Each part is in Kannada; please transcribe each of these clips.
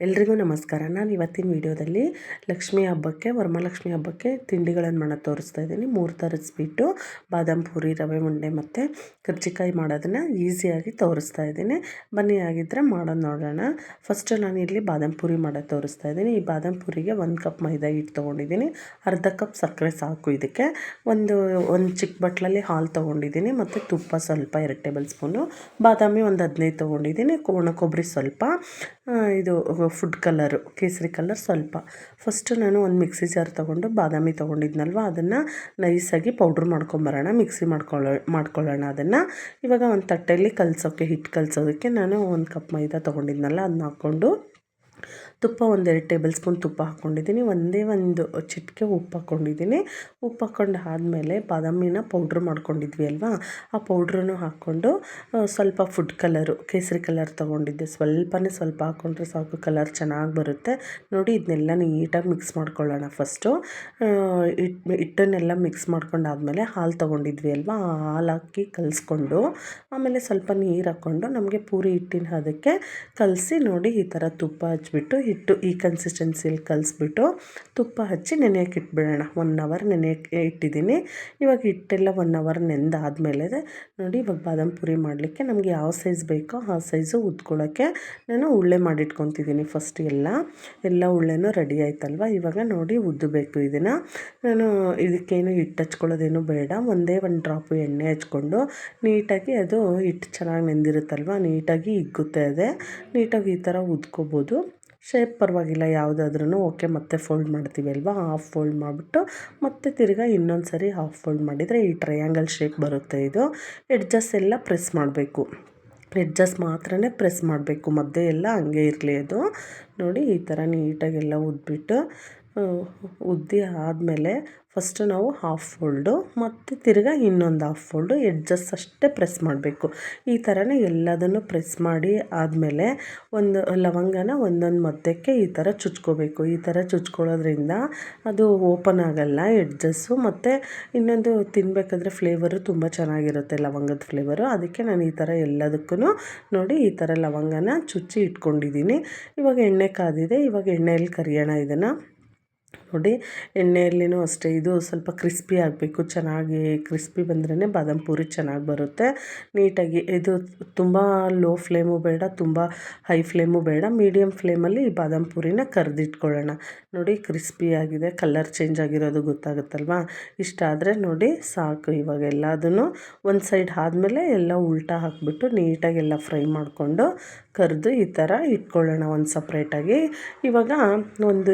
ಎಲ್ರಿಗೂ ನಮಸ್ಕಾರ. ನಾನು ಇವತ್ತಿನ ವಿಡಿಯೋದಲ್ಲಿ ಲಕ್ಷ್ಮಿ ಹಬ್ಬಕ್ಕೆ ವರಮಹಾಲಕ್ಷ್ಮಿ ಹಬ್ಬಕ್ಕೆ ತಿಂಡಿಗಳನ್ನು ಮಾಡೋದು ತೋರಿಸ್ತಾ ಇದ್ದೀನಿ. 3 ಥರದ ಸ್ವೀಟು, ಬಾದಾಮ್ ಪೂರಿ, ರವೆ ಉಂಡೆ ಮತ್ತು ಕರ್ಜಿಕಾಯಿ ಮಾಡೋದನ್ನು ಈಸಿಯಾಗಿ ತೋರಿಸ್ತಾ ಇದ್ದೀನಿ. ಬನ್ನಿ ಆಗಿದ್ದರೆ ಮಾಡೋದು ನೋಡೋಣ. ಫಸ್ಟು ನಾನು ಇಲ್ಲಿ ಬಾದಾಮ್ ಪೂರಿ ಮಾಡೋದು ತೋರಿಸ್ತಾ ಇದ್ದೀನಿ. ಈ ಬಾದಾಮ್ ಪೂರಿಗೆ 1 ಕಪ್ ಮೈದಾ ಹಿಟ್ಟು ತೊಗೊಂಡಿದ್ದೀನಿ. ಅರ್ಧ ಕಪ್ ಸಕ್ಕರೆ ಸಾಕು. ಇದಕ್ಕೆ ಒಂದು ಚಿಕ್ಕ ಬಟ್ಲಲ್ಲಿ ಹಾಲು ತೊಗೊಂಡಿದ್ದೀನಿ ಮತ್ತು ತುಪ್ಪ ಸ್ವಲ್ಪ 2 ಟೇಬಲ್ ಸ್ಪೂನು, ಬಾದಾಮಿ ಒಂದು 15 ತೊಗೊಂಡಿದ್ದೀನಿ, ಒಣ ಕೊಬ್ಬರಿ ಸ್ವಲ್ಪ, ಇದು ಫುಡ್ ಕಲರು ಕೇಸರಿ ಕಲರ್ ಸ್ವಲ್ಪ. ಫಸ್ಟು ನಾನು ಒಂದು ಮಿಕ್ಸಿ ಜಾರ್ ತೊಗೊಂಡು ಬಾದಾಮಿ ತೊಗೊಂಡಿದ್ನಲ್ವ ಅದನ್ನು ನೈಸಾಗಿ ಪೌಡ್ರ್ ಮಾಡ್ಕೊಂಬರೋಣ, ಮಿಕ್ಸಿ ಮಾಡ್ಕೊಳ್ಳೋಣ ಅದನ್ನು. ಇವಾಗ ಒಂದು ತಟ್ಟೆಯಲ್ಲಿ ಹಿಟ್ಟು ಕಲಸೋದಕ್ಕೆ ನಾನು 1 ಕಪ್ ಮೈದಾ ತೊಗೊಂಡಿದ್ನಲ್ಲ ಅದನ್ನ ಹಾಕ್ಕೊಂಡು, ತುಪ್ಪ 1-2 ಟೇಬಲ್ ಸ್ಪೂನ್ ತುಪ್ಪ ಹಾಕ್ಕೊಂಡಿದ್ದೀನಿ, ಒಂದು ಚಿಟಿಕೆ ಉಪ್ಪು ಹಾಕ್ಕೊಂಡಿದ್ದೀನಿ. ಉಪ್ಪು ಹಾಕ್ಕೊಂಡು ಆದಮೇಲೆ ಬಾದಾಮಿನ ಪೌಡ್ರ್ ಮಾಡ್ಕೊಂಡಿದ್ವಿ ಅಲ್ವಾ, ಆ ಪೌಡ್ರನ್ನು ಹಾಕ್ಕೊಂಡು ಸ್ವಲ್ಪ ಫುಡ್ ಕಲರು ಕೇಸರಿ ಕಲರ್ ತೊಗೊಂಡಿದ್ದೆ, ಸ್ವಲ್ಪ ಹಾಕ್ಕೊಂಡ್ರೆ ಸಾಕು, ಕಲರ್ ಚೆನ್ನಾಗಿ ಬರುತ್ತೆ ನೋಡಿ. ಇದನ್ನೆಲ್ಲ ನೀಟಾಗಿ ಮಿಕ್ಸ್ ಮಾಡ್ಕೊಳ್ಳೋಣ. ಫಸ್ಟು ಹಿಟ್ಟನ್ನೆಲ್ಲ ಮಿಕ್ಸ್ ಮಾಡ್ಕೊಂಡಾದಮೇಲೆ ಹಾಲು ತೊಗೊಂಡಿದ್ವಿ ಅಲ್ವಾ, ಆ ಹಾಲು ಹಾಕಿ ಕಲಿಸ್ಕೊಂಡು ಆಮೇಲೆ ಸ್ವಲ್ಪ ನೀರು ಹಾಕ್ಕೊಂಡು ನಮಗೆ ಪೂರಿ ಹಿಟ್ಟಿನ ಅದಕ್ಕೆ ಕಲಸಿ ನೋಡಿ, ಈ ಥರ ತುಪ್ಪ ಹಚ್ಬಿಟ್ಟು ಹಿಟ್ಟು ಈ ಕನ್ಸಿಸ್ಟೆನ್ಸಿಯಲ್ಲಿ ಕಲಿಸ್ಬಿಟ್ಟು ತುಪ್ಪ ಹಚ್ಚಿ ನೆನೆಯೋಕೆ ಇಟ್ಬಿಡೋಣ. 1 ಅವರ್ ನೆನೆಯೋಕೆ ಇಟ್ಟಿದ್ದೀನಿ. ಇವಾಗ ಹಿಟ್ಟೆಲ್ಲ 1 ಅವರ್ ನೆಂದಾದಮೇಲೆ ನೋಡಿ, ಇವಾಗ ಬಾದಾಮ್ ಪೂರಿ ಮಾಡಲಿಕ್ಕೆ ನಮಗೆ ಯಾವ ಸೈಜ್ ಬೇಕೋ ಆ ಸೈಜು ಉದ್ಕೊಳ್ಳೋಕ್ಕೆ ನಾನು ಉಳ್ಳೆ ಮಾಡಿಟ್ಕೊತಿದ್ದೀನಿ. ಫಸ್ಟ್ ಎಲ್ಲ ಉಳ್ಳೆನೂ ರೆಡಿ ಆಯ್ತಲ್ವ. ಇವಾಗ ನೋಡಿ ಉದ್ದಬೇಕು ಇದನ್ನು. ನಾನು ಇದಕ್ಕೇನು ಹಿಟ್ಟು ಹಚ್ಕೊಳ್ಳೋದೇನು ಬೇಡ, ಒಂದೇ ಒಂದು ಡ್ರಾಪು ಎಣ್ಣೆ ಹಚ್ಕೊಂಡು ನೀಟಾಗಿ ಅದು ಹಿಟ್ಟು ಚೆನ್ನಾಗಿ ನೆಂದಿರುತ್ತಲ್ವ, ನೀಟಾಗಿ ಹಿಗ್ಗುತ್ತೆ. ನೀಟಾಗಿ ಈ ಥರ ಉದ್ಕೋಬೋದು. ಶೇಪ್ ಪರವಾಗಿಲ್ಲ ಯಾವುದಾದ್ರೂ ಓಕೆ. ಮತ್ತೆ ಫೋಲ್ಡ್ ಮಾಡ್ತೀವಿ ಅಲ್ವಾ, ಹಾಫ್ ಫೋಲ್ಡ್ ಮಾಡಿಬಿಟ್ಟು ಮತ್ತೆ ತಿರ್ಗಾ ಇನ್ನೊಂದು ಸರಿ ಹಾಫ್ ಫೋಲ್ಡ್ ಮಾಡಿದರೆ ಈ ಟ್ರಯಾಂಗಲ್ ಶೇಪ್ ಬರುತ್ತೆ. ಇದು ಎಡ್ಜಸ್ ಎಲ್ಲ ಪ್ರೆಸ್ ಮಾಡಬೇಕು, ಎಡ್ಜಸ್ ಮಾತ್ರನೇ ಪ್ರೆಸ್ ಮಾಡಬೇಕು, ಮಧ್ಯೆ ಎಲ್ಲ ಹಂಗೆ ಇರಲಿ ಅದು. ನೋಡಿ ಈ ಥರ ನೀಟಾಗೆಲ್ಲ ಉದ್ದಿ ಆದಮೇಲೆ ಫಸ್ಟು ನಾವು ಹಾಫ್ ಫೋಲ್ಡು ಮತ್ತು ತಿರ್ಗಾ ಇನ್ನೊಂದು ಹಾಫ್ ಫೋಲ್ಡು ಎಡ್ಜಸ್ ಅಷ್ಟೇ ಪ್ರೆಸ್ ಮಾಡಬೇಕು. ಈ ಥರನೇ ಎಲ್ಲದನ್ನು ಪ್ರೆಸ್ ಮಾಡಿ ಆದಮೇಲೆ ಒಂದು ಲವಂಗನ ಒಂದೊಂದು ಮಧ್ಯಕ್ಕೆ ಈ ಥರ ಚುಚ್ಕೋಬೇಕು. ಈ ಥರ ಚುಚ್ಕೊಳ್ಳೋದ್ರಿಂದ ಅದು ಓಪನ್ ಆಗೋಲ್ಲ ಎಡ್ಜಸ್ಸು, ಮತ್ತು ಇನ್ನೊಂದು ತಿನ್ನಬೇಕಾದ್ರೆ ಫ್ಲೇವರು ತುಂಬ ಚೆನ್ನಾಗಿರುತ್ತೆ, ಲವಂಗದ ಫ್ಲೇವರು. ಅದಕ್ಕೆ ನಾನು ಈ ಥರ ಎಲ್ಲದಕ್ಕೂ ನೋಡಿ ಈ ಥರ ಲವಂಗನ ಚುಚ್ಚಿ ಇಟ್ಕೊಂಡಿದ್ದೀನಿ. ಇವಾಗ ಎಣ್ಣೆ ಕಾದಿದೆ, ಇವಾಗ ಎಣ್ಣೆಯಲ್ಲಿ ಕರಿಯೋಣ ಇದನ್ನು. ನೋಡಿ ಎಣ್ಣೆಯಲ್ಲಿನೂ ಅಷ್ಟೇ, ಇದು ಸ್ವಲ್ಪ ಕ್ರಿಸ್ಪಿ ಆಗಬೇಕು, ಚೆನ್ನಾಗಿ ಕ್ರಿಸ್ಪಿ ಬಂದ್ರೇ ಬಾದಾಮ್ ಪೂರಿ ಚೆನ್ನಾಗಿ ಬರುತ್ತೆ. ನೀಟಾಗಿ ಇದು ತುಂಬ ಲೋ ಫ್ಲೇಮು ಬೇಡ, ತುಂಬ ಹೈ ಫ್ಲೇಮು ಬೇಡ, ಮೀಡಿಯಮ್ ಫ್ಲೇಮಲ್ಲಿ ಈ ಬಾದಾಮ್ ಪೂರಿನ ಕರೆದಿಟ್ಕೊಳ್ಳೋಣ. ನೋಡಿ ಕ್ರಿಸ್ಪಿಯಾಗಿದೆ, ಕಲರ್ ಚೇಂಜ್ ಆಗಿರೋದು ಗೊತ್ತಾಗುತ್ತಲ್ವ. ಇಷ್ಟ ಆದರೆ ನೋಡಿ ಸಾಕು. ಇವಾಗ ಎಲ್ಲದನ್ನು ಒಂದು ಸೈಡ್ ಆದಮೇಲೆ ಎಲ್ಲ ಉಲ್ಟಾ ಹಾಕಿಬಿಟ್ಟು ನೀಟಾಗೆಲ್ಲ ಫ್ರೈ ಮಾಡಿಕೊಂಡು ಕರೆದು ಈ ಥರ ಇಟ್ಕೊಳ್ಳೋಣ ಒಂದು ಸಪ್ರೇಟಾಗಿ. ಇವಾಗ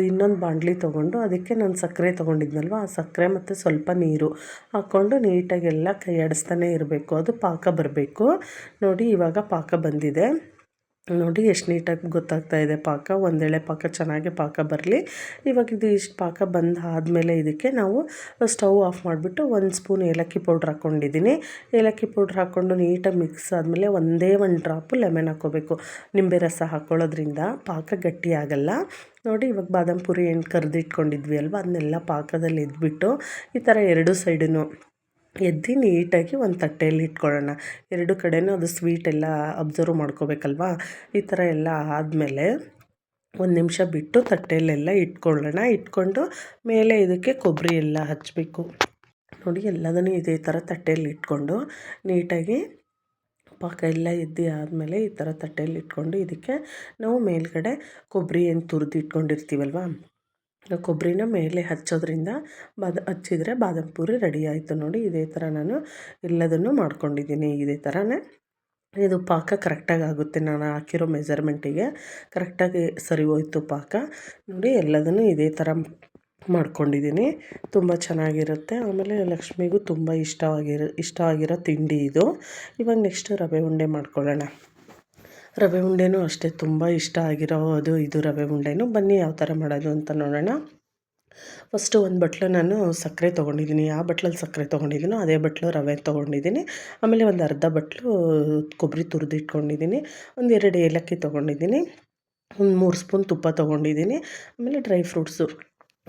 ಇನ್ನೊಂದು ಬಾಣಲಿ ತೊಗೊಂಡು ಅದಕ್ಕೆ ನಾನು ಸಕ್ಕರೆ ತೊಗೊಂಡಿದ್ನಲ್ವ, ಆ ಸಕ್ಕರೆ ಮತ್ತು ಸ್ವಲ್ಪ ನೀರು ಹಾಕ್ಕೊಂಡು ನೀಟಾಗೆಲ್ಲ ಕೈ ಆಡಿಸ್ತಾನೆ ಇರಬೇಕು, ಅದು ಪಾಕ ಬರಬೇಕು. ನೋಡಿ ಇವಾಗ ಪಾಕ ಬಂದಿದೆ, ನೋಡಿ ಎಷ್ಟು ನೀಟಾಗಿ ಗೊತ್ತಾಗ್ತಾ ಇದೆ ಪಾಕ. ಒಂದೆಳೆ ಪಾಕ ಚೆನ್ನಾಗಿ ಪಾಕ ಬರಲಿ. ಇವಾಗ ಇದು ಇಷ್ಟು ಪಾಕ ಬಂದಾದಮೇಲೆ ಇದಕ್ಕೆ ನಾವು ಸ್ಟವ್ ಆಫ್ ಮಾಡಿಬಿಟ್ಟು 1 ಸ್ಪೂನ್ ಏಲಕ್ಕಿ ಪೌಡ್ರ್ ಹಾಕ್ಕೊಂಡಿದ್ದೀನಿ. ಏಲಕ್ಕಿ ಪೌಡ್ರ್ ಹಾಕ್ಕೊಂಡು ನೀಟಾಗಿ ಮಿಕ್ಸ್ ಆದಮೇಲೆ ಒಂದೇ ಒಂದು ಡ್ರಾಪು ಲೆಮನ್ ಹಾಕ್ಕೋಬೇಕು. ನಿಂಬೆ ರಸ ಹಾಕ್ಕೊಳ್ಳೋದ್ರಿಂದ ಪಾಕ ಗಟ್ಟಿ ಆಗಲ್ಲ. ನೋಡಿ ಇವಾಗ ಬಾದಾಮ್ ಪೂರಿ ಏನು ಕರೆದಿಟ್ಕೊಂಡಿದ್ವಿ ಅಲ್ವ, ಅದನ್ನೆಲ್ಲ ಪಾಕದಲ್ಲಿ ಎದ್ಬಿಟ್ಟು ಈ ಥರ 2 ಸೈಡೂ ಎದ್ದು ನೀಟಾಗಿ ಒಂದು ತಟ್ಟೆಯಲ್ಲಿ ಇಟ್ಕೊಳ್ಳೋಣ. 2 ಕಡೆನೂ ಅದು ಸ್ವೀಟೆಲ್ಲ ಅಬ್ಸರ್ವ್ ಮಾಡ್ಕೋಬೇಕಲ್ವ. ಈ ಥರ ಎಲ್ಲ ಆದಮೇಲೆ 1 ನಿಮಿಷ ಬಿಟ್ಟು ತಟ್ಟೆಯಲ್ಲೆಲ್ಲ ಇಟ್ಕೊಳ್ಳೋಣ. ಇಟ್ಕೊಂಡು ಮೇಲೆ ಇದಕ್ಕೆ ಕೊಬ್ಬರಿ ಎಲ್ಲ ಹಚ್ಚಬೇಕು. ನೋಡಿ ಎಲ್ಲದನ್ನು ಇದೇ ಥರ ತಟ್ಟೆಯಲ್ಲಿ ಇಟ್ಕೊಂಡು ನೀಟಾಗಿ ಪಾಕ ಎಲ್ಲ ಎದ್ದು ಆದಮೇಲೆ ಈ ಥರ ತಟ್ಟೆಯಲ್ಲಿ ಇಟ್ಕೊಂಡು ಇದಕ್ಕೆ ನಾವು ಮೇಲ್ಗಡೆ ಕೊಬ್ಬರಿ ಏನು ತುರಿದು ಇಟ್ಕೊಂಡಿರ್ತೀವಲ್ವ, ಕೊಬ್ಬರಿನ ಮೇಲೆ ಹಚ್ಚೋದ್ರಿಂದ ಹಚ್ಚಿದರೆ ಬಾದಾಮ್ ಪೂರಿ ರೆಡಿ ಆಯಿತು. ನೋಡಿ ಇದೇ ಥರ ನಾನು ಎಲ್ಲದನ್ನು ಮಾಡ್ಕೊಂಡಿದ್ದೀನಿ. ಇದೇ ಥರನೇ ಇದು ಪಾಕ ಕರೆಕ್ಟಾಗಿ ಆಗುತ್ತೆ. ನಾನು ಹಾಕಿರೋ ಮೆಜರ್ಮೆಂಟಿಗೆ ಕರೆಕ್ಟಾಗಿ ಸರಿ ಹೋಯ್ತು ಪಾಕ. ನೋಡಿ ಎಲ್ಲದನ್ನು ಇದೇ ಥರ ಮಾಡ್ಕೊಂಡಿದ್ದೀನಿ, ತುಂಬ ಚೆನ್ನಾಗಿರುತ್ತೆ. ಆಮೇಲೆ ಲಕ್ಷ್ಮಿಗೂ ತುಂಬ ಇಷ್ಟವಾಗಿರೋ ತಿಂಡಿ ಇದು. ಇವಾಗ ನೆಕ್ಸ್ಟು ರವೆ ಉಂಡೆ ಮಾಡ್ಕೊಳ್ಳೋಣ. ರವೆ ಉಂಡೆನೂ ಅಷ್ಟೇ ತುಂಬ ಇಷ್ಟ ಆಗಿರೋದು ಇದು ರವೆ ಉಂಡೆನೂ. ಬನ್ನಿ ಯಾವ ಥರ ಮಾಡೋದು ಅಂತ ನೋಡೋಣ. ಫಸ್ಟು ಒಂದು ಬಟ್ಲು ನಾನು ಸಕ್ಕರೆ ತೊಗೊಂಡಿದ್ದೀನಿ, ಯಾವ ಬಟ್ಲಲ್ಲಿ ಸಕ್ಕರೆ ತೊಗೊಂಡಿದ್ದೀನೋ ಅದೇ ಬಟ್ಲು ರವೆ ತೊಗೊಂಡಿದ್ದೀನಿ. ಆಮೇಲೆ ಒಂದು ಅರ್ಧ ಬಟ್ಲು ಕೊಬ್ಬರಿ ತುರಿದು ಇಟ್ಕೊಂಡಿದ್ದೀನಿ, 2 ಏಲಕ್ಕಿ ತೊಗೊಂಡಿದ್ದೀನಿ, 3 ಸ್ಪೂನ್ ತುಪ್ಪ ತೊಗೊಂಡಿದ್ದೀನಿ. ಆಮೇಲೆ ಡ್ರೈ ಫ್ರೂಟ್ಸು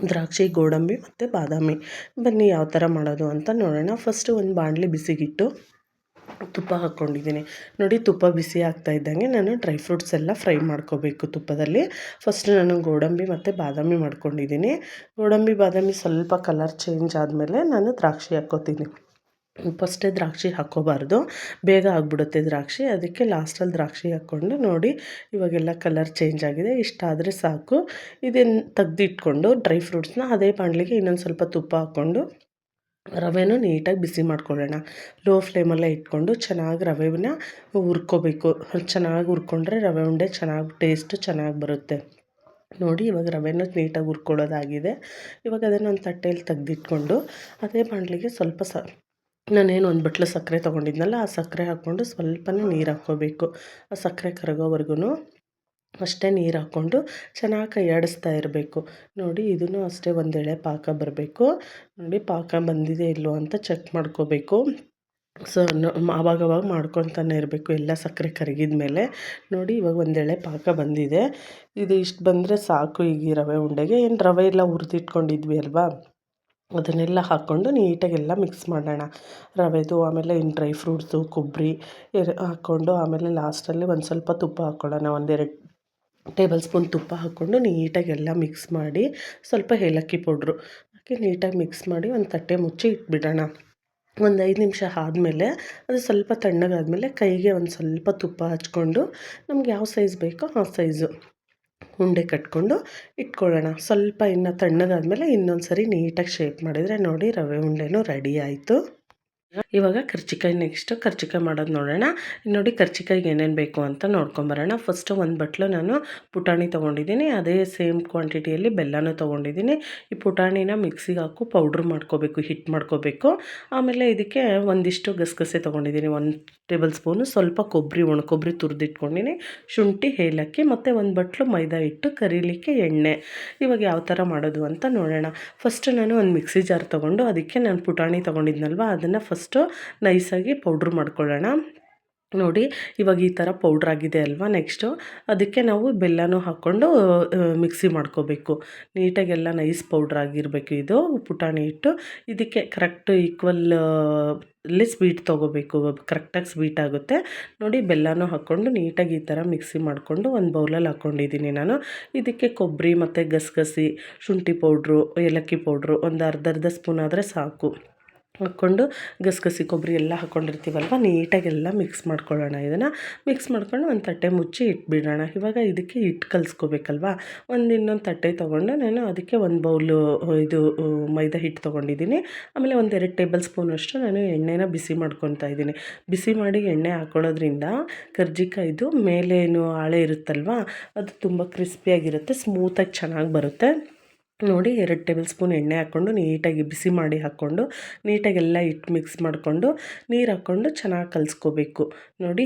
ದ್ರಾಕ್ಷಿ, ಗೋಡಂಬಿ ಮತ್ತು ಬಾದಾಮಿ. ಬನ್ನಿ ಯಾವ ಥರ ಮಾಡೋದು ಅಂತ ನೋಡೋಣ. ಫಸ್ಟು ಒಂದು ಬಾಣಲಿ ಬಿಸಿಗಿಟ್ಟು ತುಪ್ಪ ಹಾಕ್ಕೊಂಡಿದ್ದೀನಿ. ನೋಡಿ ತುಪ್ಪ ಬಿಸಿ ಆಗ್ತಾ ಇದ್ದಂಗೆ ನಾನು ಡ್ರೈ ಫ್ರೂಟ್ಸ್ ಎಲ್ಲ ಫ್ರೈ ಮಾಡ್ಕೋಬೇಕು ತುಪ್ಪದಲ್ಲಿ. ಫಸ್ಟ್ ನಾನು ಗೋಡಂಬಿ ಮತ್ತು ಬಾದಾಮಿ ಮಾಡ್ಕೊಂಡಿದ್ದೀನಿ. ಗೋಡಂಬಿ ಬಾದಾಮಿ ಸ್ವಲ್ಪ ಕಲರ್ ಚೇಂಜ್ ಆದಮೇಲೆ ನಾನು ದ್ರಾಕ್ಷಿ ಹಾಕ್ಕೋತೀನಿ. ಫಸ್ಟೇ ದ್ರಾಕ್ಷಿ ಹಾಕ್ಕೋಬಾರ್ದು, ಬೇಗ ಆಗಿಬಿಡುತ್ತೆ ದ್ರಾಕ್ಷಿ. ಅದಕ್ಕೆ ಲಾಸ್ಟಲ್ಲಿ ದ್ರಾಕ್ಷಿ ಹಾಕ್ಕೊಂಡು ನೋಡಿ ಇವಾಗೆಲ್ಲ ಕಲರ್ ಚೇಂಜ್ ಆಗಿದೆ. ಇಷ್ಟಾದರೆ ಸಾಕು. ಇದನ್ನು ತೆಗ್ದಿಟ್ಕೊಂಡು ಡ್ರೈ ಫ್ರೂಟ್ಸ್ನ ಅದೇ ಬಾಣಲಿಗೆ ಇನ್ನೊಂದು ಸ್ವಲ್ಪ ತುಪ್ಪ ಹಾಕ್ಕೊಂಡು ರವೆನೂ ನೀಟಾಗಿ ಬಿಸಿ ಮಾಡ್ಕೊಳ್ಳೋಣ. ಲೋ ಫ್ಲೇಮಲ್ಲೇ ಇಟ್ಕೊಂಡು ಚೆನ್ನಾಗಿ ರವೆನ ಹುರ್ಕೋಬೇಕು. ಚೆನ್ನಾಗಿ ಹುರ್ಕೊಂಡ್ರೆ ರವೆ ಉಂಡೆ ಚೆನ್ನಾಗಿ ಟೇಸ್ಟು ಚೆನ್ನಾಗಿ ಬರುತ್ತೆ. ನೋಡಿ ಇವಾಗ ರವೆನೂ ನೀಟಾಗಿ ಹುರ್ಕೊಳ್ಳೋದಾಗಿದೆ. ಇವಾಗ ಅದನ್ನು ಒಂದು ತಟ್ಟೆಯಲ್ಲಿ ತೆಗ್ದಿಟ್ಕೊಂಡು ಅದೇ ಬಾಣಲಿಗೆ ಸ್ವಲ್ಪ ನಾನೇನು ಒಂದು ಬಟ್ಲು ಸಕ್ಕರೆ ತೊಗೊಂಡಿದ್ನಲ್ಲ, ಆ ಸಕ್ಕರೆ ಹಾಕ್ಕೊಂಡು ಸ್ವಲ್ಪನೇ ನೀರು ಹಾಕ್ಕೋಬೇಕು. ಆ ಸಕ್ಕರೆ ಕರಗೋವರೆಗೂ ಅಷ್ಟೇ ನೀರು ಹಾಕ್ಕೊಂಡು ಚೆನ್ನಾಗಿ ಕೈಯಾಡಿಸ್ತಾ ಇರಬೇಕು. ನೋಡಿ ಇದನ್ನು ಅಷ್ಟೇ ಒಂದೆಳೆ ಪಾಕ ಬರಬೇಕು. ನೋಡಿ ಪಾಕ ಬಂದಿದೆ ಇಲ್ಲೋ ಅಂತ ಚೆಕ್ ಮಾಡ್ಕೋಬೇಕು. ಸೊ ಆವಾಗವಾಗ ಮಾಡ್ಕೊತಾನೆ ಇರಬೇಕು ಎಲ್ಲ ಸಕ್ಕರೆ ಕರಗಿದ ಮೇಲೆ. ನೋಡಿ ಇವಾಗ ಒಂದೆಳೆ ಪಾಕ ಬಂದಿದೆ. ಇದು ಇಷ್ಟು ಬಂದರೆ ಸಾಕು. ಈಗ ಈ ರವೆ ಉಂಡೆಗೆ ಏನು ರವೆ ಎಲ್ಲ ಹುರಿದಿಟ್ಕೊಂಡಿದ್ವಿ ಅಲ್ವಾ, ಅದನ್ನೆಲ್ಲ ಹಾಕ್ಕೊಂಡು ನೀಟಾಗೆಲ್ಲ ಮಿಕ್ಸ್ ಮಾಡೋಣ. ರವೆದು ಆಮೇಲೆ ಇನ್ನು ಡ್ರೈ ಫ್ರೂಟ್ಸು ಕೊಬ್ಬರಿ ಹಾಕ್ಕೊಂಡು ಆಮೇಲೆ ಲಾಸ್ಟಲ್ಲಿ ಒಂದು ಸ್ವಲ್ಪ ತುಪ್ಪ ಹಾಕ್ಕೊಳ್ಳೋಣ. 1-2 ಟೇಬಲ್ ಸ್ಪೂನ್ ತುಪ್ಪ ಹಾಕ್ಕೊಂಡು ನೀಟಾಗೆಲ್ಲ ಮಿಕ್ಸ್ ಮಾಡಿ ಸ್ವಲ್ಪ ಏಲಕ್ಕಿ ಪೌಡ್ರು ಹಾಕಿ ನೀಟಾಗಿ ಮಿಕ್ಸ್ ಮಾಡಿ ಒಂದು ತಟ್ಟೆ ಮುಚ್ಚಿ ಇಟ್ಬಿಡೋಣ. ಒಂದು 5 ನಿಮಿಷ ಆದಮೇಲೆ ಅದು ಸ್ವಲ್ಪ ತಣ್ಣಗಾದಮೇಲೆ ಕೈಗೆ ಒಂದು ಸ್ವಲ್ಪ ತುಪ್ಪ ಹಚ್ಕೊಂಡು ನಮ್ಗೆ ಯಾವ ಸೈಜ್ ಬೇಕೋ ಆ ಸೈಜು ಉಂಡೆ ಕಟ್ಕೊಂಡು ಇಟ್ಕೊಳ್ಳೋಣ. ಸ್ವಲ್ಪ ಇನ್ನು ತಣ್ಣಗಾದಮೇಲೆ ಇನ್ನೊಂದು ಸರಿ ನೀಟಾಗಿ ಶೇಪ್ ಮಾಡಿದರೆ ನೋಡಿ ರವೆ ಉಂಡೆನೂ ರೆಡಿ ಆಯಿತು. ಇವಾಗ ಕರ್ಜಿಕಾಯಿ ಕರ್ಜಿಕಾಯಿ ಮಾಡೋದು ನೋಡೋಣ. ನೋಡಿ ಕರ್ಜಿಕಾಯಿಗೆ ಏನೇನು ಬೇಕು ಅಂತ ನೋಡ್ಕೊಂಬರೋಣ. ಫಸ್ಟು ಒಂದು ಬಟ್ಲು ನಾನು ಪುಟಾಣಿ ತೊಗೊಂಡಿದ್ದೀನಿ. ಅದೇ ಸೇಮ್ ಕ್ವಾಂಟಿಟಿಯಲ್ಲಿ ಬೆಲ್ಲನೂ ತೊಗೊಂಡಿದ್ದೀನಿ. ಈ ಪುಟಾಣಿನ ಮಿಕ್ಸಿಗೆ ಹಾಕು ಪೌಡ್ರ್ ಮಾಡ್ಕೋಬೇಕು, ಹಿಟ್ಟು ಮಾಡ್ಕೋಬೇಕು. ಆಮೇಲೆ ಇದಕ್ಕೆ ಒಂದಿಷ್ಟು ಗಸಗಸೆ ತೊಗೊಂಡಿದ್ದೀನಿ, 1 ಟೇಬಲ್ ಸ್ಪೂನು. ಸ್ವಲ್ಪ ಕೊಬ್ಬರಿ, ಒಣ ಕೊಬ್ಬರಿ ತುರಿದಿಟ್ಕೊಂಡಿನಿ, ಶುಂಠಿ, ಏಲಕ್ಕಿ ಮತ್ತು ಒಂದು ಬಟ್ಲು ಮೈದಾ ಹಿಟ್ಟು, ಕರೀಲಿಕ್ಕೆ ಎಣ್ಣೆ. ಇವಾಗ ಯಾವ ಥರ ಮಾಡೋದು ಅಂತ ನೋಡೋಣ. ಫಸ್ಟ್ ನಾನು ಒಂದು ಮಿಕ್ಸಿ ಜಾರ್ ತೊಗೊಂಡು ಅದಕ್ಕೆ ನಾನು ಪುಟಾಣಿ ತೊಗೊಂಡಿದ್ನಲ್ವ ಅದನ್ನು ಫಸ್ಟು ನೈಸಾಗಿ ಪೌಡ್ರ್ ಮಾಡ್ಕೊಳ್ಳೋಣ. ನೋಡಿ ಇವಾಗ ಈ ಥರ ಪೌಡ್ರ್ ಆಗಿದೆ ಅಲ್ವಾ. ನೆಕ್ಸ್ಟು ಅದಕ್ಕೆ ನಾವು ಬೆಲ್ಲನೂ ಹಾಕ್ಕೊಂಡು ಮಿಕ್ಸಿ ಮಾಡ್ಕೋಬೇಕು. ನೀಟಾಗೆಲ್ಲ ನೈಸ್ ಪೌಡ್ರ್ ಆಗಿರಬೇಕು ಇದು ಪುಟಾಣಿ ಹಿಟ್ಟು. ಇದಕ್ಕೆ ಕರೆಕ್ಟ್ ಈಕ್ವಲ್ ಅಲ್ಲಿ ಸ್ವೀಟ್ ತೊಗೋಬೇಕು, ಕರೆಕ್ಟಾಗಿ ಸ್ವೀಟ್ ಆಗುತ್ತೆ. ನೋಡಿ ಬೆಲ್ಲನೂ ಹಾಕ್ಕೊಂಡು ನೀಟಾಗಿ ಈ ಥರ ಮಿಕ್ಸಿ ಮಾಡಿಕೊಂಡು ಒಂದು ಬೌಲಲ್ಲಿ ಹಾಕ್ಕೊಂಡಿದ್ದೀನಿ ನಾನು. ಇದಕ್ಕೆ ಕೊಬ್ಬರಿ ಮತ್ತು ಗಸಗಸೆ, ಶುಂಠಿ ಪೌಡ್ರು, ಏಲಕ್ಕಿ ಪೌಡ್ರು ಒಂದು ಅರ್ಧ ಸ್ಪೂನ್ ಆದರೆ ಸಾಕು ಹಾಕ್ಕೊಂಡು ಗಸಗಸೆ ಕೊಬ್ಬರಿ ಎಲ್ಲ ಹಾಕ್ಕೊಂಡಿರ್ತೀವಲ್ವ ನೀಟಾಗೆಲ್ಲ ಮಿಕ್ಸ್ ಮಾಡ್ಕೊಳ್ಳೋಣ. ಇದನ್ನು ಮಿಕ್ಸ್ ಮಾಡ್ಕೊಂಡು ಒಂದು ತಟ್ಟೆ ಮುಚ್ಚಿ ಇಟ್ಬಿಡೋಣ. ಇವಾಗ ಇದಕ್ಕೆ ಹಿಟ್ಟು ಕಲಿಸ್ಕೋಬೇಕಲ್ವ. ಇನ್ನೊಂದು ತಟ್ಟೆ ತೊಗೊಂಡು ನಾನು ಅದಕ್ಕೆ ಒಂದು ಬೌಲು ಇದು ಮೈದಾ ಹಿಟ್ಟು ತೊಗೊಂಡಿದ್ದೀನಿ. ಆಮೇಲೆ 1-2 ಟೇಬಲ್ ಸ್ಪೂನಷ್ಟು ನಾನು ಎಣ್ಣೆನ ಬಿಸಿ ಮಾಡ್ಕೊತಾ ಇದ್ದೀನಿ. ಬಿಸಿ ಮಾಡಿ ಎಣ್ಣೆ ಹಾಕ್ಕೊಳ್ಳೋದ್ರಿಂದ ಕರ್ಜಿಕಾಯಿದು ಮೇಲೇನು ಹಾಳೆ ಇರುತ್ತಲ್ವ ಅದು ತುಂಬ ಕ್ರಿಸ್ಪಿಯಾಗಿರುತ್ತೆ, ಸ್ಮೂತಾಗಿ ಚೆನ್ನಾಗಿ ಬರುತ್ತೆ. ನೋಡಿ 2 ಟೇಬಲ್ ಸ್ಪೂನ್ ಎಣ್ಣೆ ಹಾಕ್ಕೊಂಡು ನೀಟಾಗಿ ಬಿಸಿ ಮಾಡಿ ಹಾಕ್ಕೊಂಡು ನೀಟಾಗೆಲ್ಲ ಹಿಟ್ಟು ಮಿಕ್ಸ್ ಮಾಡಿಕೊಂಡು ನೀರು ಹಾಕ್ಕೊಂಡು ಚೆನ್ನಾಗಿ ಕಲಿಸ್ಕೋಬೇಕು. ನೋಡಿ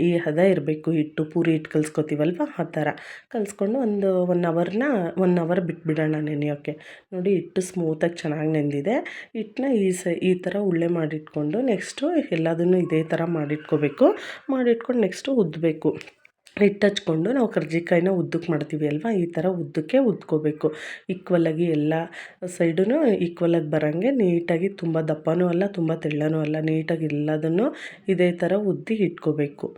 ಈ ಹದ ಇರಬೇಕು. ಹಿಟ್ಟು ಪೂರಿ ಹಿಟ್ಟು ಕಲಿಸ್ಕೋತೀವಲ್ವ ಆ ಥರ ಕಲಿಸ್ಕೊಂಡು ಒಂದು 1 ಅವರ್ ಬಿಟ್ಬಿಡೋಣ ನೆನೆಯೋಕ್ಕೆ. ನೋಡಿ ಹಿಟ್ಟು ಸ್ಮೂತಾಗಿ ಚೆನ್ನಾಗಿ ನೆಂದಿದೆ. ಹಿಟ್ಟನ್ನ ಈ ಥರ ಉಳ್ಳೆ ಮಾಡಿಟ್ಕೊಂಡು ನೆಕ್ಸ್ಟು ಎಲ್ಲದನ್ನು ಇದೇ ಥರ ಮಾಡಿಟ್ಕೋಬೇಕು. ಮಾಡಿಟ್ಕೊಂಡು ನೆಕ್ಸ್ಟು ಉದ್ದಬೇಕು. ಹಿಟ್ಟು ಹಚ್ಕೊಂಡು ನಾವು ಕರ್ಜಿಕಾಯಿನ ಉದ್ದಕ್ಕೆ ಮಾಡ್ತೀವಿ ಅಲ್ವಾ, ಈ ಥರ ಉದ್ದಕ್ಕೆ ಉದ್ಕೋಬೇಕು. ಈಕ್ವಲಾಗಿ ಎಲ್ಲ ಸೈಡೂ ಈಕ್ವಲಾಗಿ ಬರೋಂಗೆ ನೀಟಾಗಿ, ತುಂಬ ದಪ್ಪನೂ ಅಲ್ಲ ತುಂಬ ತೆಳ್ಳನೂ ಅಲ್ಲ, ನೀಟಾಗಿ ಎಲ್ಲದನ್ನು ಇದೇ ಥರ ಉದ್ದಿ ಇಟ್ಕೋಬೇಕು.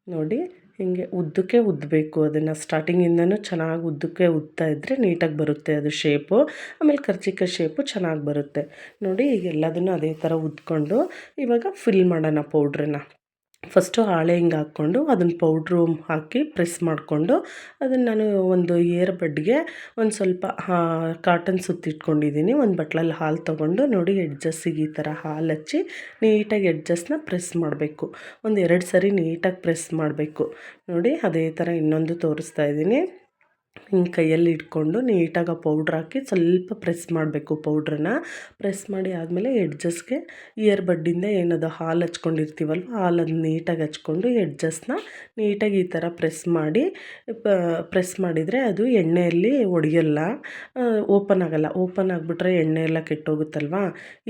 ನೋಡಿ ಹೀಗೆ ಉದ್ದಕ್ಕೆ ಉದ್ದಬೇಕು. ಅದನ್ನು ಸ್ಟಾರ್ಟಿಂಗಿಂದನೂ ಚೆನ್ನಾಗಿ ಉದ್ದಕ್ಕೆ ಉದ್ತಾ ಇದ್ದರೆ ನೀಟಾಗಿ ಬರುತ್ತೆ ಅದು ಶೇಪು. ಆಮೇಲೆ ಕರ್ಜಿಕಾಯಿ ಶೇಪು ಚೆನ್ನಾಗಿ ಬರುತ್ತೆ. ನೋಡಿ ಈಗ ಎಲ್ಲದನ್ನು ಅದೇ ಥರ ಉದ್ಕೊಂಡು ಇವಾಗ ಫಿಲ್ ಮಾಡೋಣ ಪೌಡ್ರನ್ನ. ಫಸ್ಟು ಹಾಳೆ ಹಿಂಗೆ ಹಾಕ್ಕೊಂಡು ಅದನ್ನು ಪೌಡ್ರು ಹಾಕಿ ಪ್ರೆಸ್ ಮಾಡಿಕೊಂಡು ಅದನ್ನು ನಾನು ಒಂದು ಏರ್ ಬಡ್ಗೆ ಒಂದು ಸ್ವಲ್ಪ ಕಾಟನ್ ಸುತ್ತಿಟ್ಕೊಂಡಿದ್ದೀನಿ. ಒಂದು ಬಟ್ಲಲ್ಲಿ ಹಾಲು ತೊಗೊಂಡು ನೋಡಿ ಎಡ್ಜಸ್ಸಿಗೆ ಈ ಥರ ಹಾಲು ಹಚ್ಚಿ ನೀಟಾಗಿ ಎಡ್ಜಸ್ನ ಪ್ರೆಸ್ ಮಾಡಬೇಕು. 1-2 ಸರಿ ನೀಟಾಗಿ ಪ್ರೆಸ್ ಮಾಡಬೇಕು. ನೋಡಿ ಅದೇ ಥರ ಇನ್ನೊಂದು ತೋರಿಸ್ತಾ ಇದ್ದೀನಿ. ಹಿಂಗೆ ಕೈಯಲ್ಲಿ ಇಟ್ಕೊಂಡು ನೀಟಾಗಿ ಆ ಪೌಡ್ರ್ ಹಾಕಿ ಸ್ವಲ್ಪ ಪ್ರೆಸ್ ಮಾಡಬೇಕು. ಪೌಡ್ರನ್ನ ಪ್ರೆಸ್ ಮಾಡಿ ಆದಮೇಲೆ ಎಡ್ಜಸ್ಗೆ ಇಯರ್ ಬಡ್ಡಿಂದ ಏನದು ಹಾಲು ಹಚ್ಕೊಂಡಿರ್ತೀವಲ್ವ ಹಾಲನ್ನು ನೀಟಾಗಿ ಹಚ್ಕೊಂಡು ಎಡ್ಜಸ್ನ ನೀಟಾಗಿ ಈ ಥರ ಪ್ರೆಸ್ ಮಾಡಿದರೆ ಅದು ಎಣ್ಣೆಯಲ್ಲಿ ಒಡೆಯಲ್ಲ, ಓಪನ್ ಆಗೋಲ್ಲ. ಓಪನ್ ಆಗಿಬಿಟ್ರೆ ಎಣ್ಣೆ ಎಲ್ಲ ಕೆಟ್ಟೋಗುತ್ತಲ್ವ.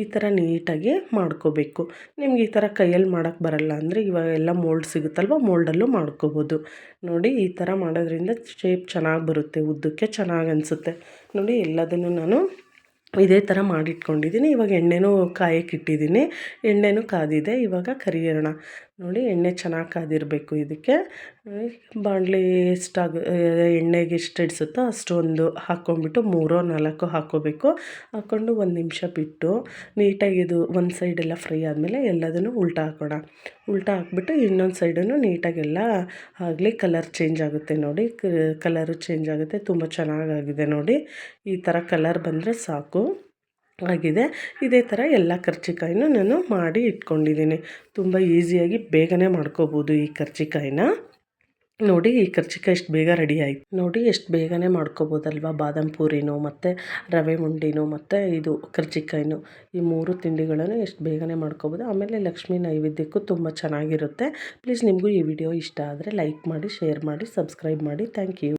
ಈ ಥರ ನೀಟಾಗಿ ಮಾಡ್ಕೋಬೇಕು. ನಿಮ್ಗೆ ಈ ಥರ ಕೈಯಲ್ಲಿ ಮಾಡೋಕ್ಕೆ ಬರಲ್ಲ ಅಂದರೆ ಇವಾಗ ಎಲ್ಲ ಮೋಲ್ಡ್ ಸಿಗುತ್ತಲ್ವ, ಮೋಲ್ಡಲ್ಲೂ ಮಾಡ್ಕೋಬೋದು. ನೋಡಿ ಈ ಥರ ಮಾಡೋದ್ರಿಂದ ಶೇಪ್ ಚೆನ್ನಾಗಿ ಬರುತ್ತೆ, ಉದ್ದಕ್ಕೆ ಚೆನ್ನಾಗಿ ಅನಿಸುತ್ತೆ. ನೋಡಿ ಎಲ್ಲದನ್ನು ನಾನು ಇದೇ ಥರ ಮಾಡಿಟ್ಕೊಂಡಿದ್ದೀನಿ. ಇವಾಗ ಎಣ್ಣೆನೂ ಕಾಯಕ್ಕಿಟ್ಟಿದ್ದೀನಿ. ಎಣ್ಣೆನೂ ಕಾದಿದೆ. ಇವಾಗ ಕರಿಯೋಣ. ನೋಡಿ ಎಣ್ಣೆ ಚೆನ್ನಾಗಿ ಕಾದಿರಬೇಕು ಇದಕ್ಕೆ. ಬಾಣಲಿ ಎಣ್ಣೆಗೆ ಎಷ್ಟು ಹಿಡಿಸುತ್ತೋ ಅಷ್ಟೊಂದು ಹಾಕ್ಕೊಂಬಿಟ್ಟು 3-4 ಹಾಕ್ಕೋಬೇಕು. ಹಾಕ್ಕೊಂಡು ಒಂದು ನಿಮಿಷ ಬಿಟ್ಟು ನೀಟಾಗಿ ಇದು ಒಂದು ಸೈಡೆಲ್ಲ ಫ್ರೈ ಆದಮೇಲೆ ಎಲ್ಲದನ್ನು ಉಲ್ಟಾ ಹಾಕೋಣ. ಉಲ್ಟಾ ಹಾಕ್ಬಿಟ್ಟು ಇನ್ನೊಂದು ಸೈಡನ್ನು ನೀಟಾಗೆಲ್ಲ ಆಗಲಿ ಕಲರ್ ಚೇಂಜ್ ಆಗುತ್ತೆ ನೋಡಿ. ಕಲರು ಚೇಂಜ್ ಆಗುತ್ತೆ. ತುಂಬ ಚೆನ್ನಾಗಾಗಿದೆ ನೋಡಿ. ಈ ಥರ ಕಲರ್ ಬಂದರೆ ಸಾಕು. ಆಗಿದೆ. ಇದೇ ಥರ ಎಲ್ಲ ಕರ್ಜಿಕಾಯಿನೂ ನಾನು ಮಾಡಿ ಇಟ್ಕೊಂಡಿದ್ದೀನಿ. ತುಂಬ ಈಸಿಯಾಗಿ ಬೇಗನೆ ಮಾಡ್ಕೋಬೋದು ಈ ಕರ್ಜಿಕಾಯಿನ. ನೋಡಿ ಈ ಕರ್ಜಿಕಾಯಿ ಎಷ್ಟು ಬೇಗ ರೆಡಿ ಆಯಿತು ನೋಡಿ. ಎಷ್ಟು ಬೇಗನೆ ಮಾಡ್ಕೋಬೋದಲ್ವ. ಬಾದಾಮ್ ಪೂರಿನೂ ಮತ್ತು ರವೆ ಉಂಡೆನೂ ಮತ್ತು ಇದು ಕರ್ಜಿಕಾಯಿನೂ, ಈ 3 ತಿಂಡಿಗಳನ್ನು ಎಷ್ಟು ಬೇಗನೆ ಮಾಡ್ಕೋಬೋದು. ಆಮೇಲೆ ಲಕ್ಷ್ಮೀ ನೈವೇದ್ಯಕ್ಕೂ ತುಂಬ ಚೆನ್ನಾಗಿರುತ್ತೆ. ಪ್ಲೀಸ್ ನಿಮಗೂ ಈ ವಿಡಿಯೋ ಇಷ್ಟ ಆದರೆ ಲೈಕ್ ಮಾಡಿ, ಶೇರ್ ಮಾಡಿ, ಸಬ್ಸ್ಕ್ರೈಬ್ ಮಾಡಿ. Thank you.